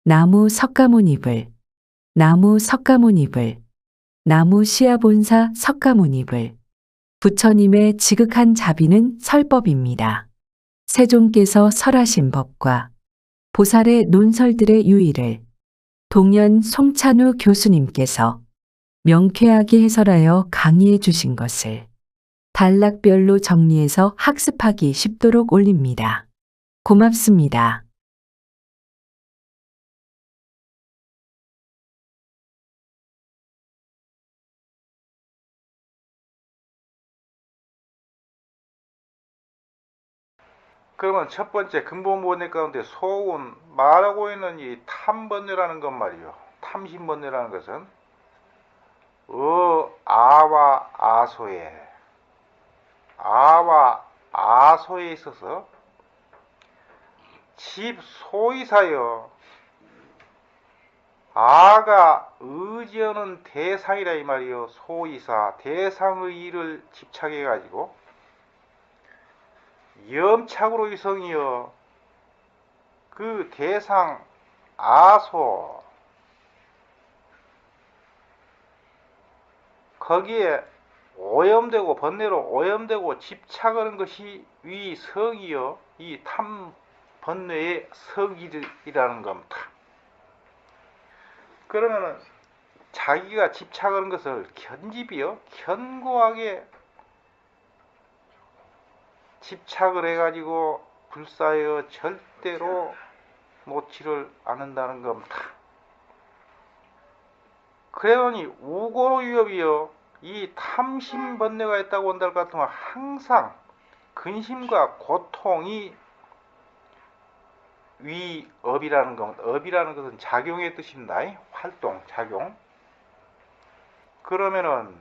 나무 석가모니불, 나무 석가모니불, 나무 시아본사 석가모니불. 부처님의 지극한 자비는 설법입니다. 세종께서 설하신 법과 보살의 논설들의 유의를 동연 송찬우 교수님께서 명쾌하게 해설하여 강의해 주신 것을 단락별로 정리해서 학습하기 쉽도록 올립니다. 고맙습니다. 그러면 첫 번째 근본번뇌 가운데 소운 말하고 있는 이 탐번뇌라는 것 말이요. 탐심번뇌라는 것은 아와 아소에 있어서 집 소이사여 아가 의지하는 대상이라 이 말이요. 소이사 대상의 일을 집착해 가지고 염착으로 유성이여 그 대상 아소 거기에 오염되고 번뇌로 오염되고 집착하는 것이 위 성이여 이 탐 번뇌의 성이라는 겁니다. 그러면은 자기가 집착하는 것을 견집이요 견고하게 집착을 해가지고 불사여 절대로 놓지를 않는다는 겁니다. 그러니 우고로 위협이요 이 탐심 번뇌가 있다고 한다 것 같으면 항상 근심과 고통이 위업이라는 겁니다. 업이라는 것은 작용의 뜻입니다. 활동, 작용. 그러면은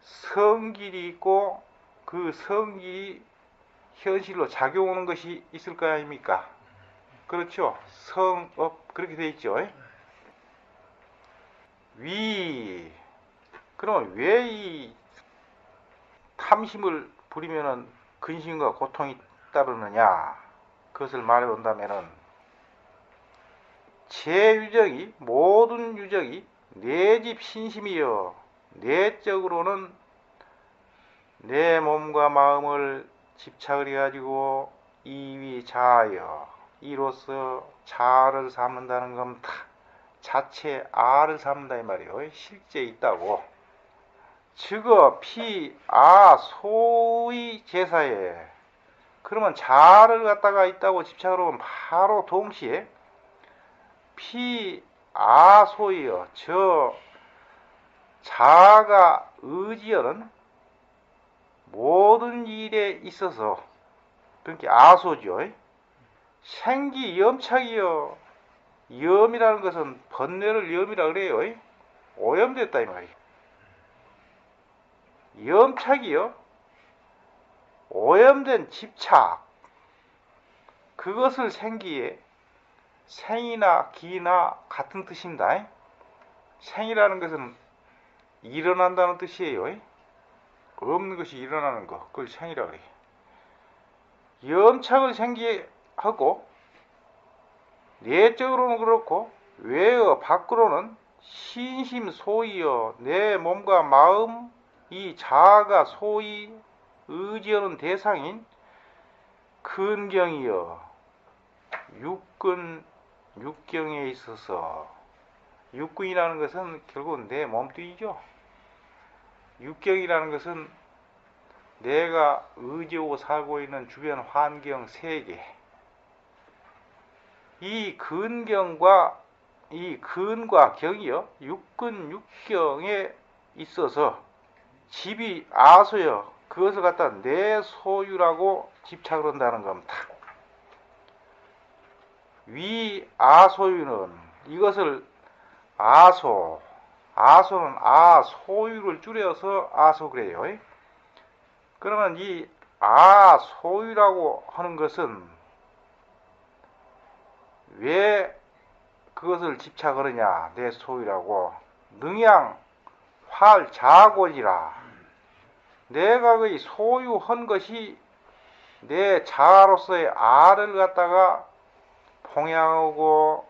성질이 있고 그 성질이 현실로 작용하는 것이 있을 거 아닙니까? 그렇죠? 성업 그렇게 돼 있죠. 그러면 왜 이 탐심을 부리면은 근심과 고통이 따르느냐? 그것을 말해 본다면은 제 유적이 모든 유적이 내 집 신심이여 내적으로는 내 몸과 마음을 집착을 해가지고 이위 자하여 이로써 자아를 삼는다는 겁니다. 자체 아를 삼는다 이 말이에요. 실제 있다고. 즉어 피 아 소의 제사에 그러면 자아를 갖다가 있다고 집착을 하면 바로 동시에 피 아 소이여 저 자아가 의지하는 모든 일에 있어서 그러니까 아소죠. 생기 염착이요. 염이라는 것은 번뇌를 염이라 그래요. 오염됐다 이 말이에요. 염착이요. 오염된 집착 그것을 생기에 생이나 기나 같은 뜻입니다. 생이라는 것은 일어난다는 뜻이에요. 없는 것이 일어나는 것 그걸 생이라고 해요. 염착을 생기하고 내적으로는 그렇고 외어 밖으로는 신심 소이여 내 몸과 마음 이 자아가 소위 의지하는 대상인 근경이여 육경에 있어서 육근이라는 것은 결국 내 몸뚱이죠. 육경이라는 것은 내가 의지하고 살고 있는 주변 환경 세계 이 근경과 이 근과 경이요 육근 육경에 있어서 집이 아소여 그것을 갖다 내 소유라고 집착을 한다는 겁니다. 위 아소유는 이것을 아소는 소유를 줄여서 아소 그래요. 그러면 이 소유라고 하는 것은 왜 그것을 집착하느냐 내 소유라고 능양 활자고지라 내가 그 소유한 것이 내 자아로서의 아를 갖다가 봉양하고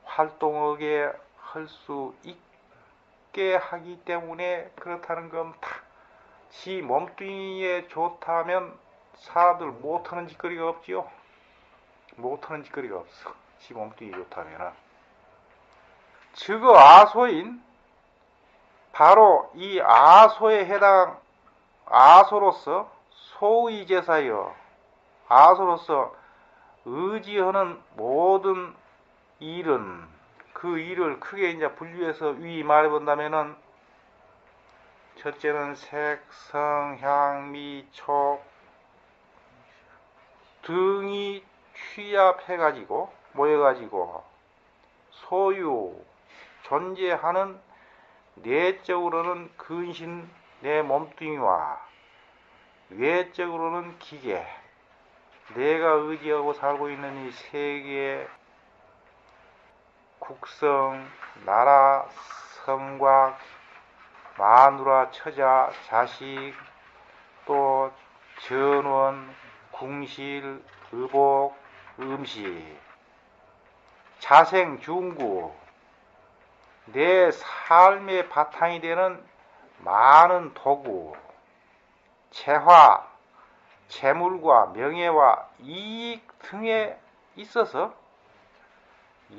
활동하게 할 수 있게 하기 때문에 그렇다는 겁니다. 지 몸뚱이에 좋다면 사람들 못하는 짓거리가 없지요. 못하는 짓거리가 없어. 지 몸뚱이 좋다면. 즉어 아소인 바로 이 아소에 해당 아소로서 소의 제사여 아소로서 의지하는 모든 일은 그 일을 크게 이제 분류해서 위 말해본다면은 첫째는 색, 성, 향, 미, 촉 등이 취합해가지고 모여가지고 소유 존재하는 내적으로는 근신 내 몸뚱이와 외적으로는 기계 내가 의지하고 살고 있는 이 세계의 국성, 나라, 성곽, 마누라, 처자, 자식, 또 전원, 궁실, 의복, 음식, 자생, 중구, 내 삶의 바탕이 되는 많은 도구, 재화, 재물과 명예와 이익 등에 있어서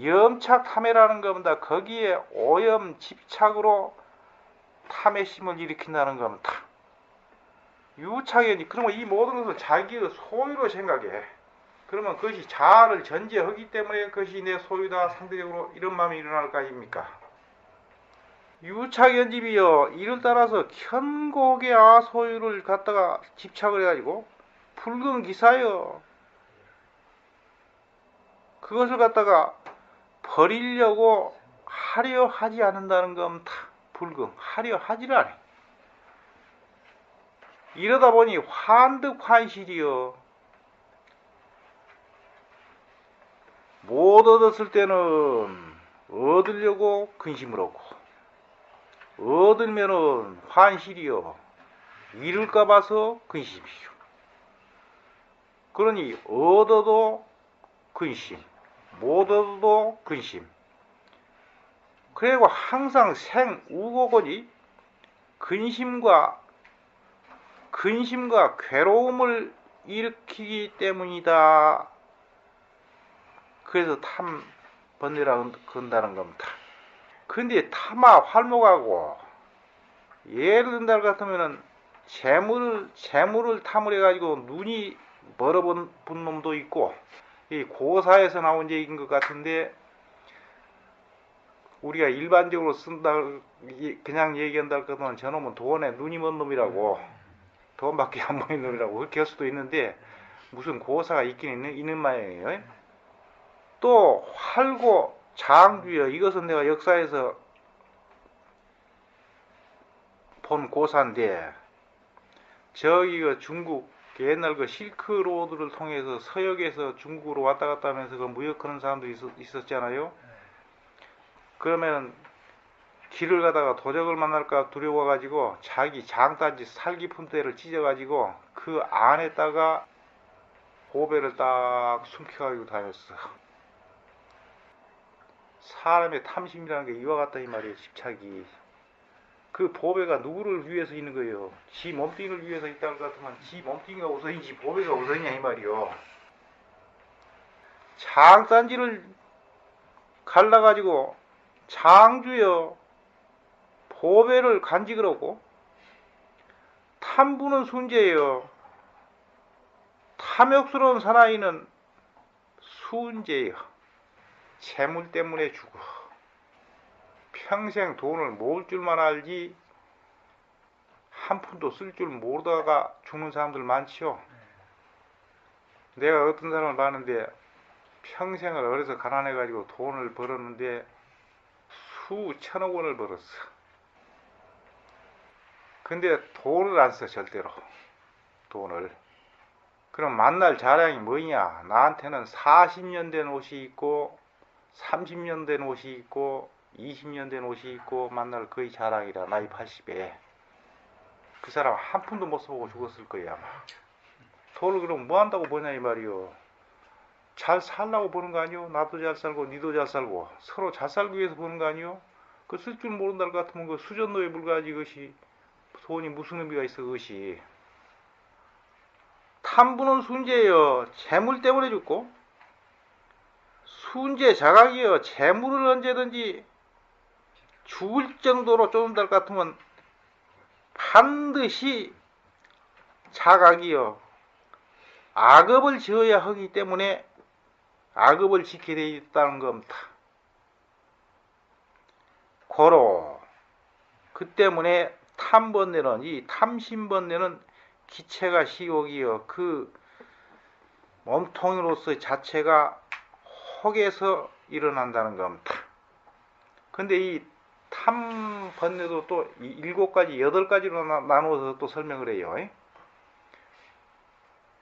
염착-탐해라는 겁니다. 거기에 오염 집착으로 탐해심을 일으킨다는 겁니다. 유착이 그러면 이 모든 것을 자기의 소유로 생각해. 그러면 그것이 자아를 전제하기 때문에 그것이 내 소유다 상대적으로 이런 마음이 일어날 거 아닙니까? 유착연집이여 이를 따라서 현곡의 아소유를 갖다가 집착을 해가지고 붉은 기사여 그것을 갖다가 버리려고 하려 하지 않는다는 겁니다. 불금 하려 하지를 않아. 이러다 보니 환득환실이여 못 얻었을 때는 얻으려고 근심을 하고 얻으면은 환실이여 잃을까 봐서 근심이요. 그러니 얻어도 근심 못 얻어도 근심. 그리고 항상 생우고거니 근심과 괴로움을 일으키기 때문이다. 그래서 탐번뇌라 그런다는 겁니다. 근데 탐아 활목하고 예를 든다 같으면은 재물을 탐을 해가지고 눈이 멀어본 놈도 있고 이 고사에서 나온 얘기인 것 같은데 우리가 일반적으로 쓴다 그냥 얘기한다 그러면 저놈은 돈에 눈이 먼 놈이라고 돈밖에 안 보이는 놈이라고 그렇게 할 수도 있는데 무슨 고사가 있긴 있는 모양이에요. 또 활고 장주여 이것은 내가 역사에서 본 고사인데 저기 그 중국 옛날 그 실크로드를 통해서 서역에서 중국으로 왔다 갔다 하면서 그 무역하는 사람들이 있었잖아요. 그러면은 길을 가다가 도적을 만날까 두려워가지고 자기 장단지 살 깊은 데를 찢어가지고 그 안에다가 보배를 딱 숨겨가지고 다녔어. 사람의 탐심이라는 게 이와 같다 이 말이에요. 집착이. 그 보배가 누구를 위해서 있는 거예요? 지 몸뚱이를 위해서 있다는 것 같으면 지 몸뚱이가 우선이지 보배가 우선이냐 이 말이요. 장단지를 갈라가지고 장주여 보배를 간직을 하고 탐부는 순재여 탐욕스러운 사나이는 순재여 재물 때문에 죽어. 평생 돈을 모을 줄만 알지 한 푼도 쓸 줄 모르다가 죽는 사람들 많지요. 내가 어떤 사람을 봤는데 평생을 어려서 가난해가지고 돈을 벌었는데 수천억 원을 벌었어. 근데 돈을 안 써 절대로. 돈을. 그럼 만날 자랑이 뭐냐? 나한테는 40년 된 옷이 있고 30년 된 옷이 있고 20년 된 옷이 있고 만날 거의 자랑이라 나이 80에. 그 사람 한 푼도 못 써보고 죽었을 거야 아마. 돈을 그럼 뭐 한다고 버냐 이 말이요. 잘 살라고 보는 거 아니요? 나도 잘 살고 니도 잘 살고 서로 잘 살기 위해서 보는 거 아니요? 그 쓸 줄 모른다 것 같으면 그 수전노에 불과하지. 그것이 돈이 무슨 의미가 있어. 그것이 탐부는 순재여 재물 때문에 죽고, 순재 자각이여 재물을 언제든지 죽을 정도로 쫓는다 것 같으면 반드시 자각이여 악업을 지어야 하기 때문에 악업을 지게 되어 있다는 겁니다. 고로 그 때문에 탐번뇌는, 이 탐심번뇌는 기체가 시옥이여 그 몸통으로서 자체가 혹에서 일어난다는 겁니다. 근데 이 탐번뇌도 또 7가지, 8가지로 나누어서 또 설명을 해요.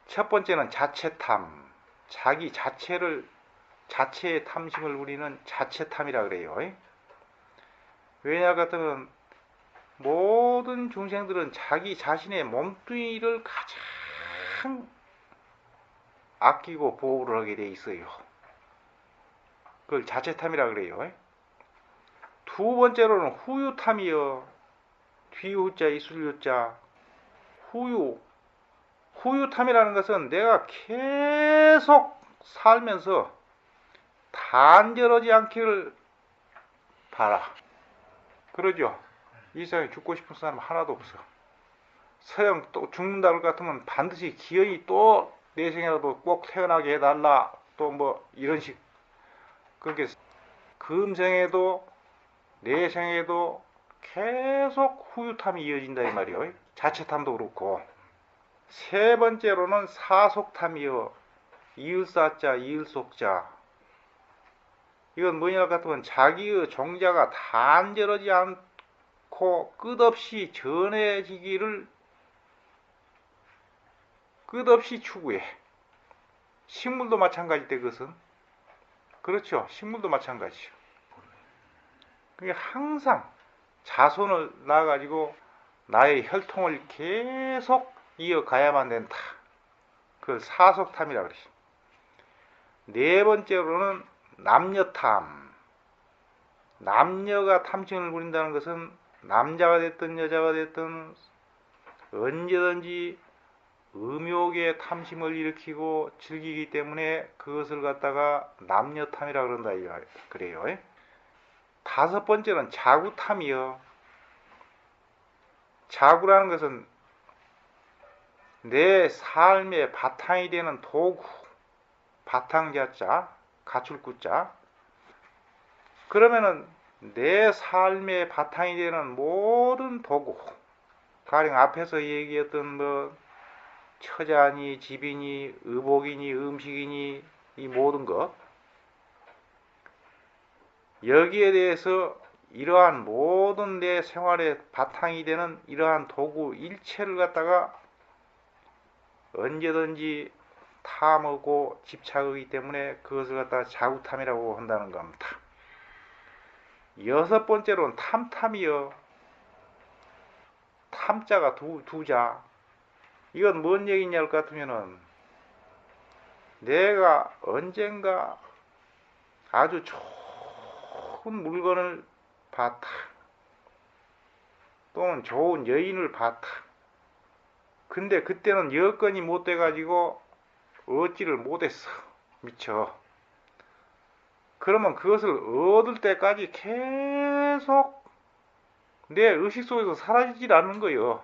첫 번째는 자체탐, 자기 자체의 탐심을 우리는 자체탐이라 그래요. 왜냐 같으면 모든 중생들은 자기 자신의 몸뚱이를 가장 아끼고 보호를 하게 돼 있어요. 그걸 자체탐이라 그래요. 두 번째로는 후유탐이요. 뒤후자 이술유자. 후유탐이라는 것은 내가 계속 살면서 단절하지 않기를 바라. 그러죠. 이 세상에 죽고 싶은 사람 하나도 없어. 서양 또 죽는다 할 것 같으면 반드시 기어이 또 내 생이라도 꼭 태어나게 해달라. 또 뭐 이런 식. 그렇게 금생에도 내 생에도 계속 후유탐이 이어진다 이 말이요. 자체탐도 그렇고. 세 번째로는 사속탐이요. 이을사자 이을속자. 이건 뭐냐 같으면 자기의 종자가 단절하지 않고 끝없이 전해지기를 끝없이 추구해. 식물도 마찬가지 때 그것은. 그렇죠. 식물도 마찬가지죠. 그게 항상 자손을 낳아가지고 나의 혈통을 계속 이어가야만 된다. 그걸 사속탐이라 그러죠. 네 번째로는 남녀탐. 남녀가 탐심을 부린다는 것은 남자가 됐든 여자가 됐든 언제든지 음욕의 탐심을 일으키고 즐기기 때문에 그것을 갖다가 남녀탐이라 그런다 그래요. 다섯 번째는 자구탐이요. 자구라는 것은 내 삶의 바탕이 되는 도구, 바탕자자, 가출구자. 그러면은 내 삶의 바탕이 되는 모든 도구, 가령 앞에서 얘기했던 뭐 처자니 집이니 의복이니 음식이니 이 모든 것, 여기에 대해서 이러한 모든 내 생활의 바탕이 되는 이러한 도구 일체를 갖다가 언제든지 탐하고 집착하기 때문에 그것을 갖다가 자구탐이라고 한다는 겁니다. 여섯 번째로는 탐탐이요. 탐자가 두자. 이건 뭔 얘기냐 할 것 같으면은 내가 언젠가 아주 좋은 물건을 봤다. 또는 좋은 여인을 봤다. 근데 그때는 여건이 못 돼가지고 얻지를 못했어. 미처. 그러면 그것을 얻을 때까지 계속 내 의식 속에서 사라지질 않는 거요.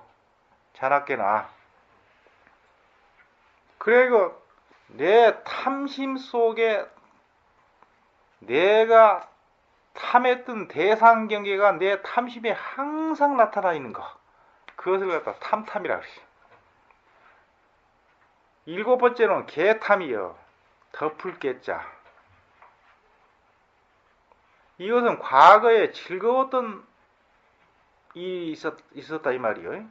자나깨나. 그리고 내 탐심 속에 내가 탐했던 대상 경계가 내 탐심에 항상 나타나 있는 거. 그것을 갖다 탐탐이라 그러지. 일곱 번째는 개탐이요. 덮을 개자. 이것은 과거에 즐거웠던 일이 있었다 이 말이요.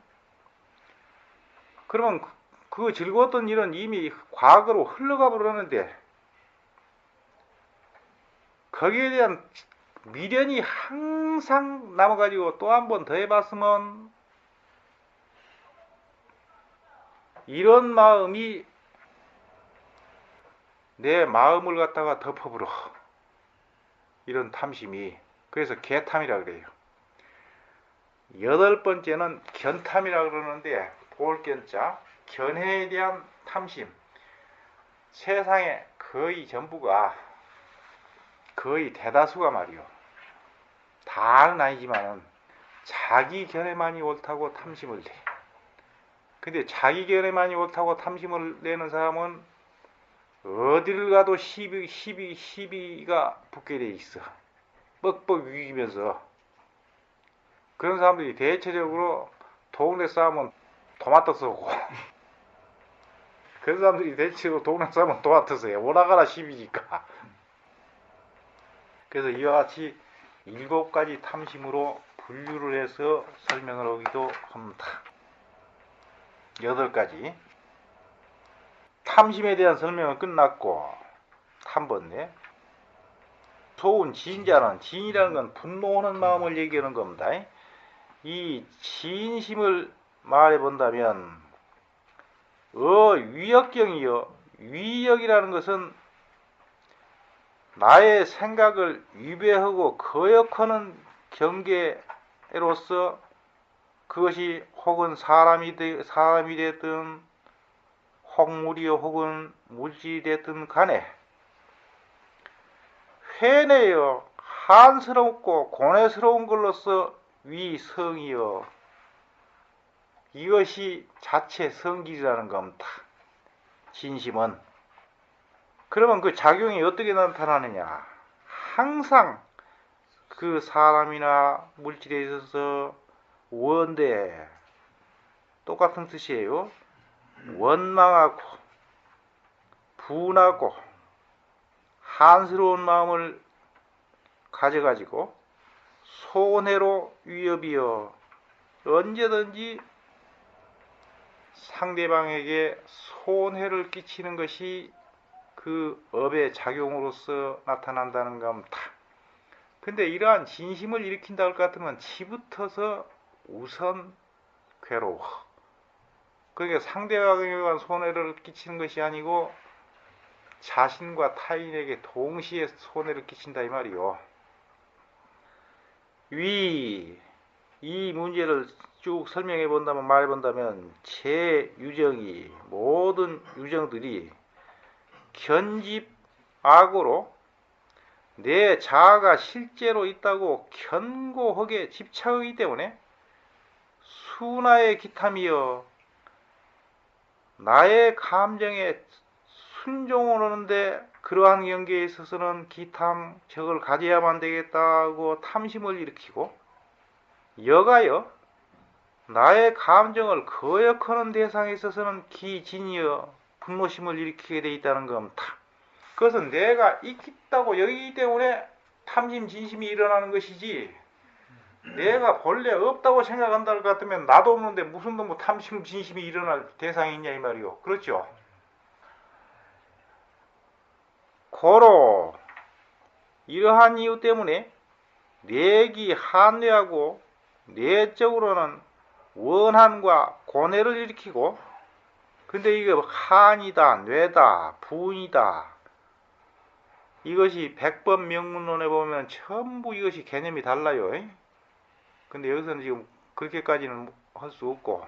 그러면 그 즐거웠던 일은 이미 과거로 흘러가 버렸는데 거기에 대한 미련이 항상 남아가지고 또 한 번 더 해봤으면 이런 마음이 내 마음을 갖다가 덮어버려. 이런 탐심이. 그래서 개탐이라 그래요. 여덟 번째는 견탐이라 그러는데, 볼견자, 견해에 대한 탐심. 세상에 거의 전부가, 거의 대다수가 말이요, 다는 아니지만은 자기 견해만이 옳다고 탐심을 내. 근데 자기 견해만이 옳다고 탐심을 내는 사람은 어디를 가도 시비가 붙게 돼 있어. 뻑뻑 위기면서. 그런 사람들이 대체적으로 동네 싸움은 토마토 쏘고 그런 사람들이 대체적으로 동네 싸움은 토마토 쏘요. 오나가라 시비니까. 그래서 이와 같이 7가지 탐심으로 분류를 해서 설명을 하기도 합니다. 8가지. 탐심에 대한 설명은 끝났고, 3번에 소운 진자는, 진이라는 건 분노하는 마음을 얘기하는 겁니다. 이 진심을 말해본다면 위역경이요. 위역이라는 것은 나의 생각을 위배하고 거역하는 경계로서, 그것이 혹은 사람이 됐든 혹물이요 혹은 물질이 됐든 간에 회내여 한스럽고 고뇌스러운 걸로서 위성이요. 이것이 자체 성질이라는 겁니다. 진심은. 그러면 그 작용이 어떻게 나타나느냐? 항상 그 사람이나 물질에 있어서 원대, 똑같은 뜻이에요. 원망하고 분하고 한스러운 마음을 가져가지고 손해로 위협이여 언제든지 상대방에게 손해를 끼치는 것이 그 업의 작용으로서 나타난다는 겁니다. 근데 이러한 진심을 일으킨다 할 것 같으면 치부터서 우선 괴로워. 그러니까 상대방에게 손해를 끼치는 것이 아니고 자신과 타인에게 동시에 손해를 끼친다 이 말이요. 이 문제를 쭉 설명해 본다면, 말해 본다면, 제 유정이, 모든 유정들이 견집악으로 내 자아가 실제로 있다고 견고하게 집착하기 때문에 순화의 기탐이여 나의 감정에 순종을 하는데, 그러한 경계에 있어서는 기탐, 적을 가져야만 되겠다고 탐심을 일으키고, 여가여 나의 감정을 거역하는 대상에 있어서는 기진이여 분노심을 일으키게 돼 있다는 겁니다. 그것은 내가 있다고 여기기 때문에 탐심, 진심이 일어나는 것이지, 내가 본래 없다고 생각한다 할 것 같으면 나도 없는데 무슨 놈의 탐심, 진심이 일어날 대상이 있냐 이 말이요. 그렇죠? 고로 이러한 이유 때문에 내기 한뇌하고 내적으로는 원한과 고뇌를 일으키고, 근데 이게 한이다, 뇌다, 분이다, 이것이 백번 명문론에 보면 전부 이것이 개념이 달라요. 근데 여기서는 지금 그렇게까지는 할 수 없고,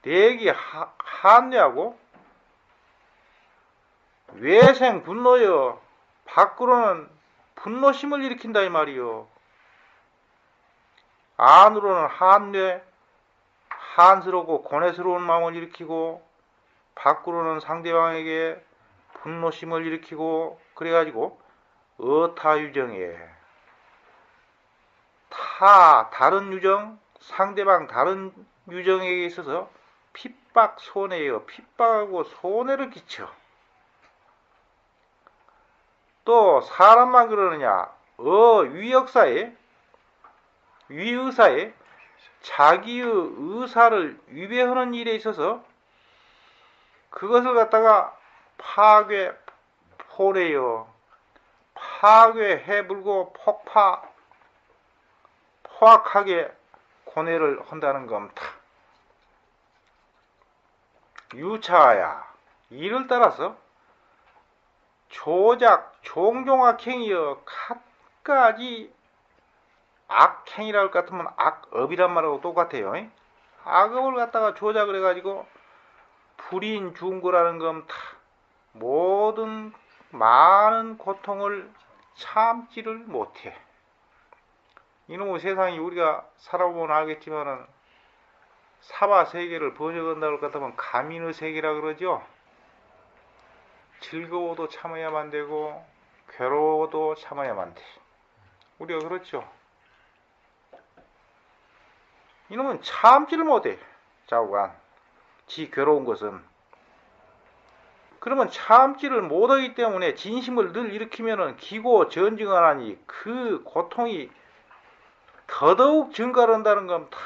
내기 한뇌하고 외생 분노여 밖으로는 분노심을 일으킨다 이 말이요. 안으로는 한뇌, 한스럽고 고뇌스러운 마음을 일으키고, 밖으로는 상대방에게 분노심을 일으키고, 그래가지고 어타유정에 다른 유정, 상대방 다른 유정에게 있어서 핍박, 손해요. 핍박하고 손해를 끼쳐. 또 사람만 그러느냐? 위의사에 자기의 의사를 위배하는 일에 있어서 그것을 갖다가 파괴, 포래요. 파괴해불고 포악하게 고뇌를 한다는 겁니다. 유차야, 이를 따라서 조작, 종종악행이여 갖가지 악행이라 할 것 같으면 악업이란 말하고 똑같아요. 악업을 갖다가 조작을 해가지고 불인 중고라는 건 다 모든 많은 고통을 참지를 못해. 이놈의 세상이 우리가 살아보면 알겠지만은 사바 세계를 번역한다고 할 것 같으면 가민의 세계라 그러죠. 즐거워도 참아야만 되고 괴로워도 참아야만 돼. 우리가 그렇죠. 이놈은 참지를 못해. 좌우간 지 괴로운 것은. 그러면 참지를 못하기 때문에 진심을 늘 일으키면은 기고 전증하나니 그 고통이 더더욱 증가한다는 겁니다.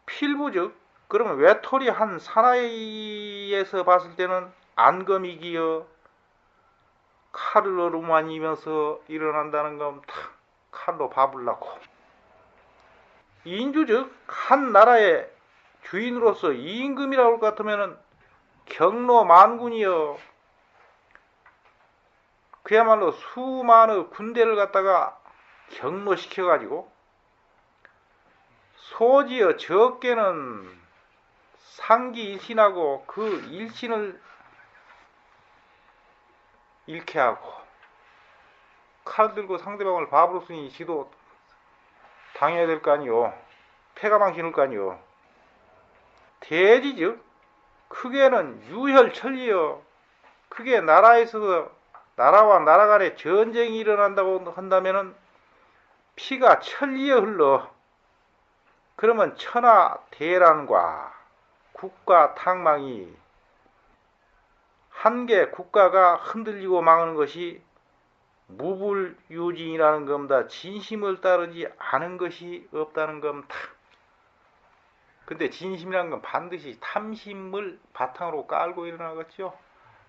필부즉 그러면 외톨이 한 사나이에서 봤을 때는 안검이기여 칼을 어루만이면서 일어난다는 겁니다. 칼로 밥을 낳고. 인주즉 한 나라의 주인으로서 임금이라고 할 것 같으면은 경로 만군이여 그야말로 수많은 군대를 갖다가 경로시켜가지고 소지어 적게는 상기 일신하고 그 일신을 잃게 하고 칼 들고 상대방을 밥으로 쓰니 지도 당해야 될 거 아니요. 패가 망신할 거 아니요. 대지즉 크게는 유혈천리여 크게 나라에서 나라와 나라 간에 전쟁이 일어난다고 한다면은 피가 천리에 흘러 그러면 천하 대란과 국가 탕망이 한 개 국가가 흔들리고 망하는 것이 무불유진이라는 겁니다. 진심을 따르지 않은 것이 없다는 겁니다. 근데 진심이라는 건 반드시 탐심을 바탕으로 깔고 일어나겠죠.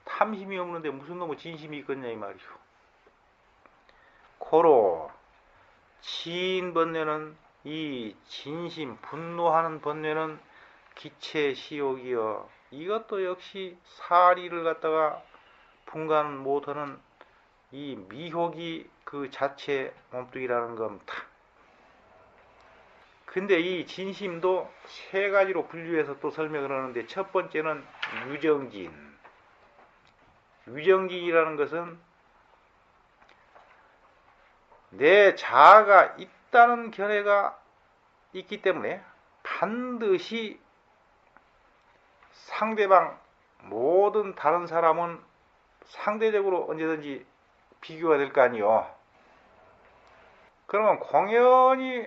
탐심이 없는데 무슨 놈의 진심이 있겠냐 이 말이오. 고로 지인 번뇌는 이 진심 분노하는 번뇌는 기체 시욕이여 이것도 역시 사리를 갖다가 분간 못하는 이 미혹이 그 자체 몸뚱이라는 겁니다. 근데 이 진심도 세 가지로 분류해서 또 설명을 하는데 첫 번째는 유정진. 유정진이라는 것은 내 자아가 있다는 견해가 있기 때문에 반드시 상대방 모든 다른 사람은 상대적으로 언제든지 비교가 될 거 아니요. 그러면 공연히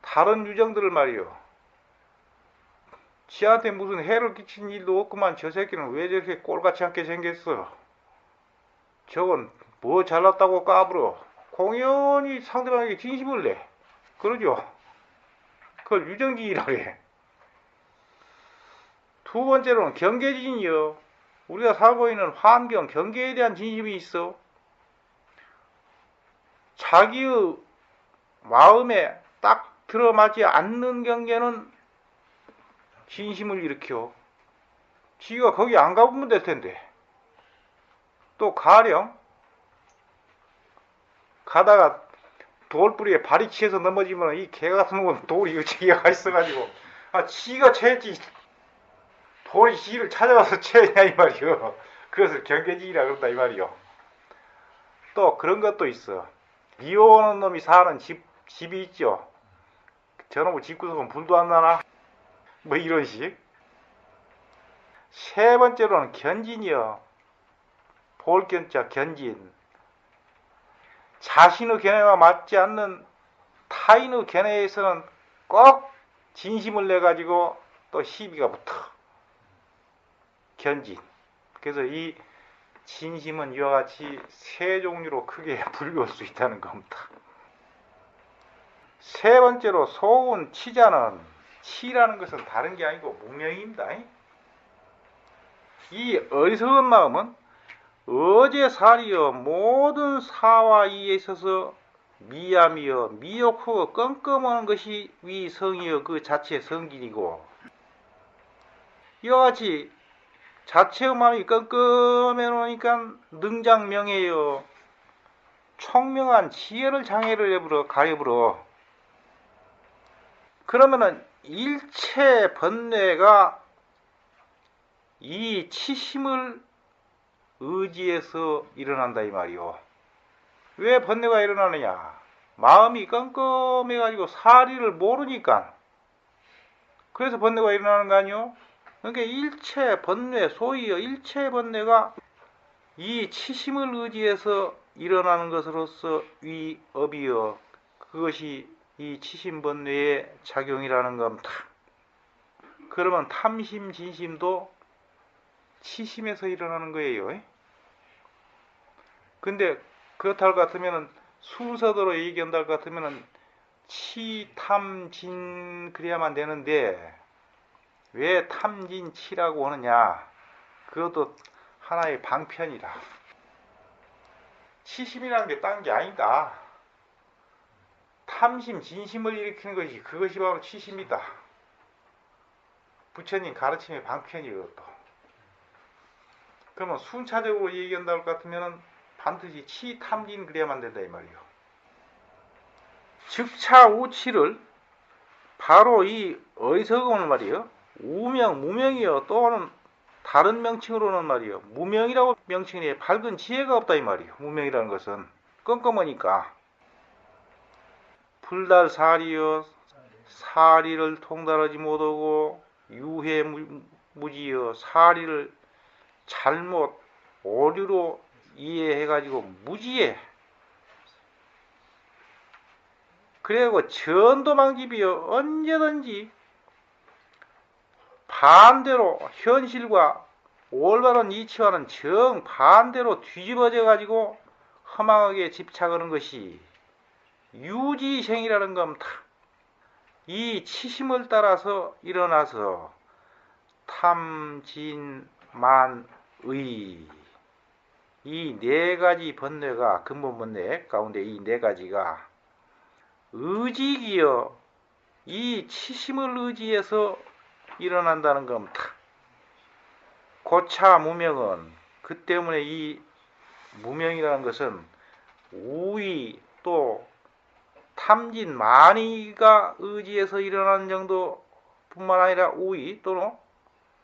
다른 유정들을 말이요. 지한테 무슨 해를 끼친 일도 없구만 저 새끼는 왜 저렇게 꼴같이 않게 생겼어. 저건 뭐 잘났다고 까불어. 공연히 상대방에게 진심을 내. 그러죠. 그걸 유정진이라 그래. 두 번째로는 경계진이요. 우리가 살고 있는 환경, 경계에 대한 진심이 있어. 자기의 마음에 딱 들어맞지 않는 경계는 진심을 일으켜. 지가 거기 안 가보면 될 텐데. 또 가령 가다가 돌뿌리에 발이 치여서 넘어지면 이 개 같은 놈은 돌이 지가 가 있어가지고 지가 채지 돌이 지를 찾아와서 채냐 이 말이요. 그것을 경계지이라 그런다 이 말이요. 또 그런 것도 있어. 미워하는 놈이 사는 집이 있죠. 저놈의 집구석은 불도 안 나나? 뭐 이런 식. 세 번째로는 견진이요. 볼견자 견진. 자신의 견해와 맞지 않는 타인의 견해에서는 꼭 진심을 내가지고 또 시비가 붙어. 견진. 그래서 이 진심은 이와 같이 세 종류로 크게 분류할 수 있다는 겁니다. 세 번째로 소운 치자는 치라는 것은 다른 게 아니고 무명입니다. 이 어리석은 마음은 어제살이여 모든 사와 이에 있어서 미암이여 미혹하고 껌껌하는 것이 위성이여 그 자체 성질이고 이와 같이 자체의 마음이 껌껌해 놓으니까 능장명예요. 총명한 지혜를 장애를 해버려 가려버려. 그러면은 일체 번뇌가 이 치심을 의지해서 일어난다 이 말이요. 왜 번뇌가 일어나느냐? 마음이 껌껌해가지고 사리를 모르니까. 그래서 번뇌가 일어나는 거 아니요? 그러니까 일체 번뇌, 소위 일체 번뇌가 이 치심을 의지해서 일어나는 것으로서 위업이여. 그것이 이 치심 번뇌의 작용이라는 겁니다. 그러면 탐심, 진심도 치심에서 일어나는 거예요. 근데 그렇다 할 것 같으면은 순서대로 얘기한다 할 것 같으면은 치, 탐, 진 그래야만 되는데 왜 탐, 진, 치라고 하느냐? 그것도 하나의 방편이다. 치심이라는 게 딴 게 아니다. 탐심, 진심을 일으키는 것이 그것이 바로 치심이다. 부처님 가르침의 방편이에요. 또. 그러면 순차적으로 얘기한다 할 것 같으면은 반드시 치, 탐, 진 그래야만 된다 이 말이요. 즉차 우치를 바로 이 어디서 오는 말이요? 우명, 무명이요. 또는 다른 명칭으로는 말이요. 무명이라고 명칭이 해. 밝은 지혜가 없다 이 말이요. 무명이라는 것은 껌껌하니까. 불달사리여 사리를 통달하지 못하고 유해무지여 사리를 잘못 오류로 이해해가지고 무지해. 그리고 전도망집이여 언제든지 반대로 현실과 올바른 이치와는 정반대로 뒤집어져 가지고 허망하게 집착하는 것이 유지생이라는 겁니다. 이 치심을 따라서 일어나서 탐진만의 이 네 가지 번뇌가 근본 번뇌 가운데 이 네 가지가 의지기여 이 치심을 의지해서 일어난다는 겁니다. 고차 무명은 그 때문에 이 무명이라는 것은 우의 또 탐진 만의가 의지해서 일어나는 정도뿐만 아니라 우의 또는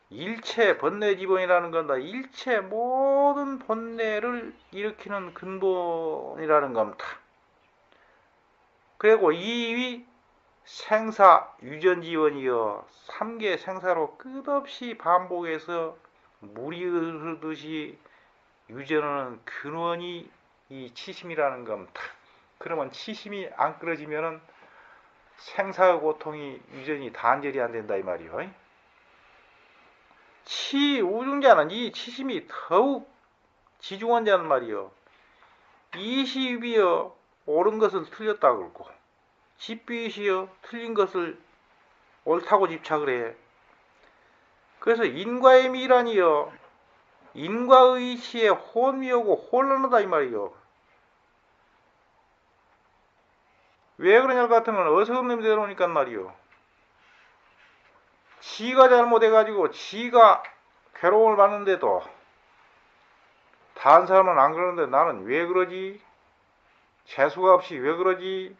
일체 번뇌 지번이라는 건다. 일체 모든 번뇌를 일으키는 근본이라는 겁니다. 그리고 이위 생사 유전지원이여 삼계 생사로 끝없이 반복해서 물이 흐르듯이 유전하는 근원이 이 치심이라는 겁니다. 그러면 치심이 안 끊어지면은 생사의 고통이 유전이 단절이 안 된다 이 말이요. 치우중자는 이 치심이 더욱 지중한 자는 말이요. 이시비여 옳은 것을 틀렸다 그러고 집비시여 틀린 것을 옳다고 집착을 해. 그래서 인과의 미란이여 인과의 이치에 혼미하고 혼란하다 이 말이요. 왜 그러냐 같으면 어서없는 대로 오니까 말이요. 지가 잘못해가지고 지가 괴로움을 받는데도 다른 사람은 안 그러는데 나는 왜 그러지? 재수가 없이 왜 그러지?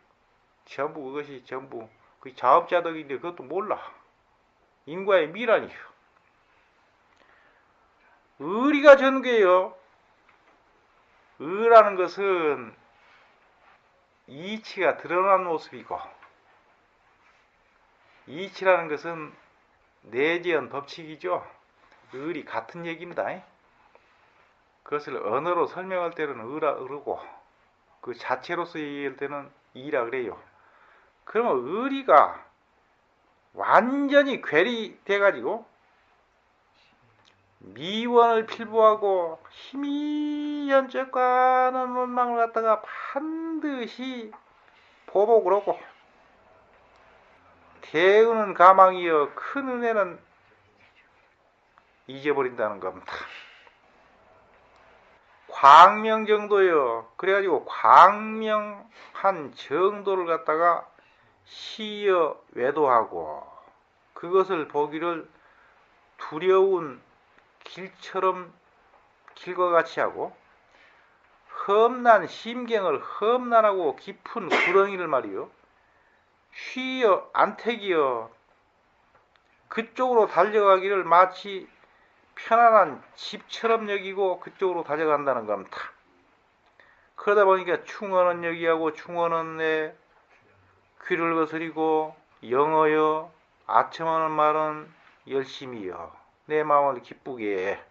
전부 그것이 전부 그 자업자득인데 그것도 몰라. 인과의 미란이요. 의리가 전개요. 의라는 것은 이치가 드러난 모습이고 이치라는 것은 내재한 법칙이죠. 의리 같은 얘기입니다. 그것을 언어로 설명할 때는 의라고 그 자체로서 얘기할 때는 이라 그래요. 그러면 의리가 완전히 괴리돼가지고 미원을 필부하고 희미한 쬐까는 원망을 갖다가 반드시 보복을 하고 대은은 가망이여 큰 은혜는 잊어버린다는 겁니다. 광명 정도요. 그래가지고 광명한 정도를 갖다가 시여 외도하고 그것을 보기를 두려운 길처럼 길과 같이 하고 험난 심경을 험난하고 깊은 구덩이를 말이요 휘어 안택이여 그쪽으로 달려가기를 마치 편안한 집처럼 여기고 그쪽으로 달려간다는 겁니다. 그러다 보니까 충언은 여기하고 충언은 내 귀를 거스리고 영어여 아첨하는 말은 열심히여 내 마음을 기쁘게 해.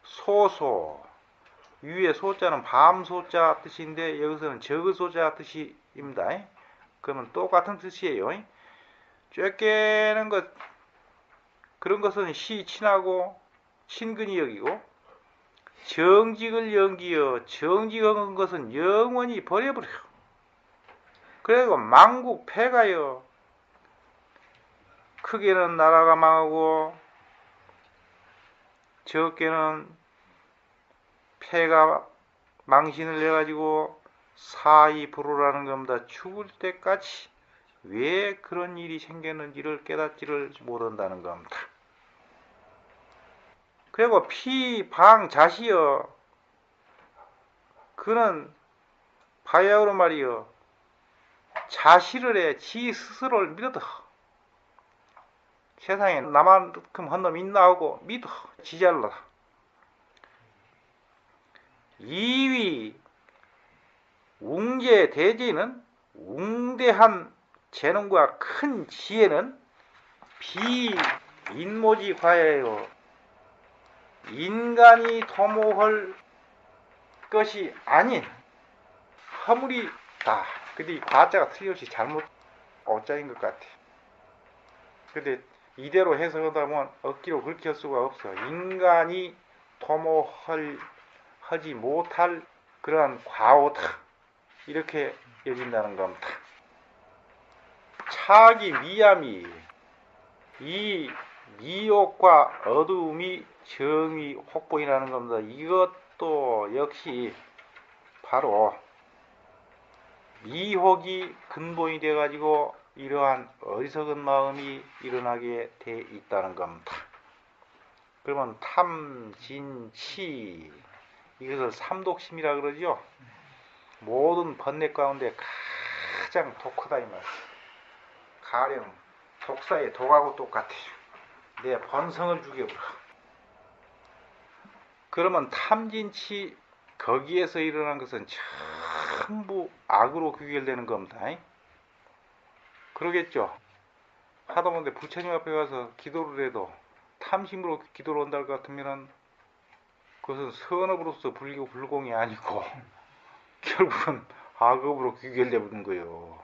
소소 위에 소자는 밤소자 뜻인데 여기서는 적의소자 뜻입니다. 그러면 똑같은 뜻이에요. 쬐깨는 것 그런 것은 시친하고 친근히 여기고 정직을 연기여 정직한 것은 영원히 버려버려. 그리고 망국 패가여 크게는 나라가 망하고 적게는 패가 망신을 내가지고 사이 불호라는 겁니다. 죽을 때까지 왜 그런 일이 생겼는지를 깨닫지를 못한다는 겁니다. 그리고 피방 자시여 그는 바야흐로 말이여 자시를 해 지 스스로를 믿어도 세상에 나만큼 한 놈 있나 하고 믿어 지잘라. 이위 웅제 대지는 웅대한 재능과 큰 지혜는 비인모지 과예요. 인간이 도모할 것이 아닌 허물이다. 근데 이 과자가 틀림없이 잘못 어짜인 것 같아. 근데 이대로 해석하다 보면 억지로 그렇게 할 수가 없어. 인간이 도모하지 못할 그러한 과오다. 이렇게 여긴다는 겁니다. 차기 미암이 이 미혹과 어두움이 정의 혹보이라는 겁니다. 이것도 역시 바로 미혹이 근본이 돼가지고 이러한 어리석은 마음이 일어나게 돼 있다는 겁니다. 그러면 탐진치 이것을 삼독심이라 그러죠. 모든 번뇌 가운데 가장 독하다 이 말. 가령 독사의 독하고 똑같아요. 내 본성을 죽여버려. 그러면 탐진치 거기에서 일어난 것은 전부 악으로 귀결되는 겁니다. 그러겠죠. 하다못해 부처님 앞에 가서 기도를 해도 탐심으로 기도를 한다 같으면 그것은 선업으로서 불교 불공이 아니고 결국은 악업으로 귀결되는 거예요.